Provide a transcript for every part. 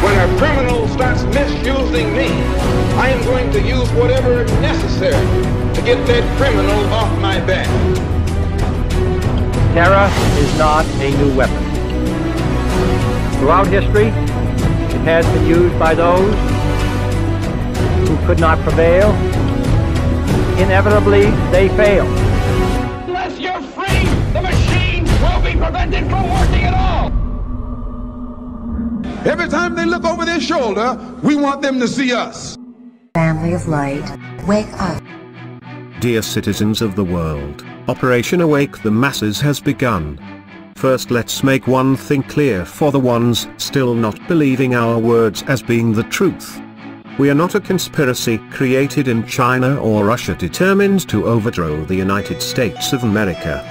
When a criminal starts misusing me, I am going to use whatever is necessary to get that criminal off my back. Terror is not a new weapon. Throughout history, it has been used by those who could not prevail. Inevitably, they fail. Unless you're free, the machine will be prevented from working at all. Every time they look over their shoulder, we want them to see us. Family of light, wake up. Dear citizens of the world, Operation Awake the Masses has begun. First, let's make one thing clear for the ones still not believing our words as being the truth. We are not a conspiracy created in China or Russia determined to overthrow the United States of America.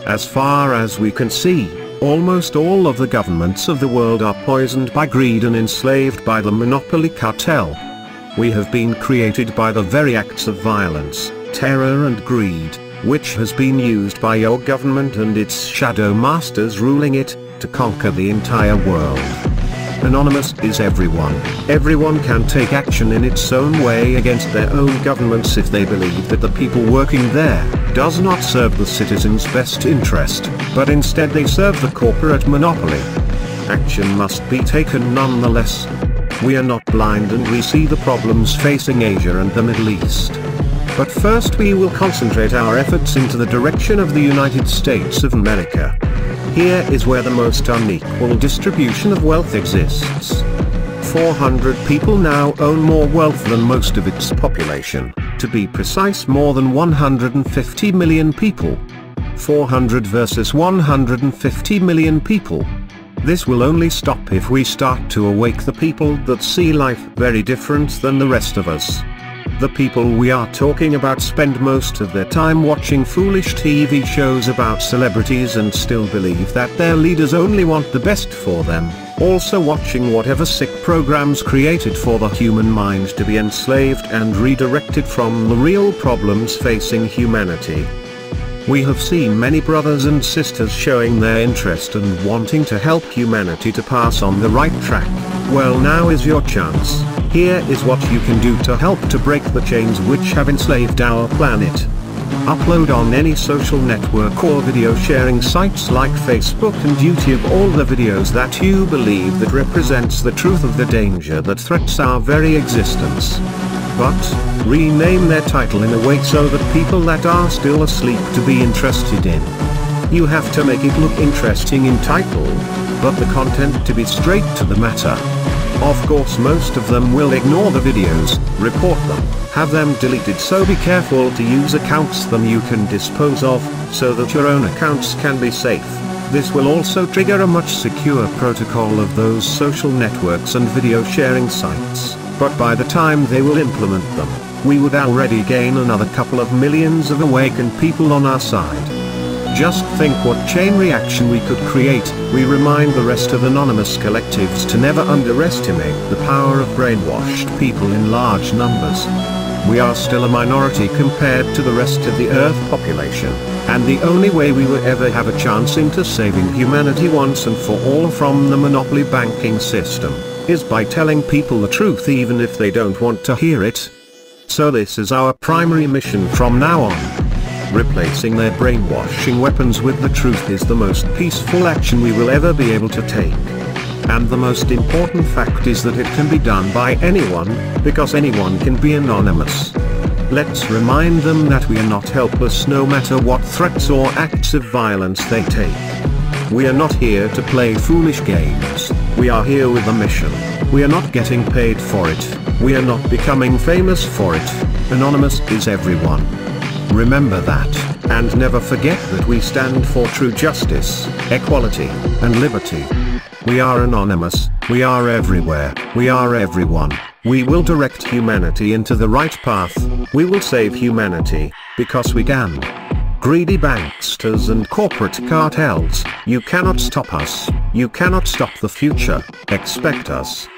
As far as we can see, almost all of the governments of the world are poisoned by greed and enslaved by the monopoly cartel. We have been created by the very acts of violence, terror and greed, which has been used by your government and its shadow masters ruling it, to conquer the entire world. Anonymous is everyone. Everyone can take action in its own way against their own governments if they believe that the people working there does not serve the citizens' best interest, but instead they serve the corporate monopoly. Action must be taken nonetheless. We are not blind and we see the problems facing Asia and the Middle East. But first we will concentrate our efforts into the direction of the United States of America. Here is where the most unequal distribution of wealth exists. 400 people now own more wealth than most of its population, to be precise more than 150 million people. 400 versus 150 million people. This will only stop if we start to awake the people that see life very different than the rest of us. The people we are talking about spend most of their time watching foolish TV shows about celebrities and still believe that their leaders only want the best for them, also watching whatever sick programs created for the human mind to be enslaved and redirected from the real problems facing humanity. We have seen many brothers and sisters showing their interest and wanting to help humanity to pass on the right track. Well, now is your chance. Here is what you can do to help to break the chains which have enslaved our planet. Upload on any social network or video sharing sites like Facebook and YouTube all the videos that you believe that represents the truth of the danger that threats our very existence. But, rename their title in a way so that people that are still asleep to be interested in. You have to make it look interesting in title, but the content to be straight to the matter. Of course most of them will ignore the videos, report them, have them deleted, so be careful to use accounts them you can dispose of, so that your own accounts can be safe. This will also trigger a much secure protocol of those social networks and video sharing sites, but by the time they will implement them, we would already gain another couple of millions of awakened people on our side. Just think what chain reaction we could create. We remind the rest of anonymous collectives to never underestimate the power of brainwashed people in large numbers. We are still a minority compared to the rest of the Earth population, and the only way we will ever have a chance into saving humanity once and for all from the monopoly banking system, is by telling people the truth even if they don't want to hear it. So this is our primary mission from now on. Replacing their brainwashing weapons with the truth is the most peaceful action we will ever be able to take. And the most important fact is that it can be done by anyone, because anyone can be anonymous. Let's remind them that we are not helpless no matter what threats or acts of violence they take. We are not here to play foolish games. We are here with a mission. We are not getting paid for it. We are not becoming famous for it. Anonymous is everyone. Remember that, and never forget that we stand for true justice, equality, and liberty. We are anonymous, we are everywhere, we are everyone. We will direct humanity into the right path. We will save humanity, because we can. Greedy banksters and corporate cartels, you cannot stop us. You cannot stop the future. Expect us.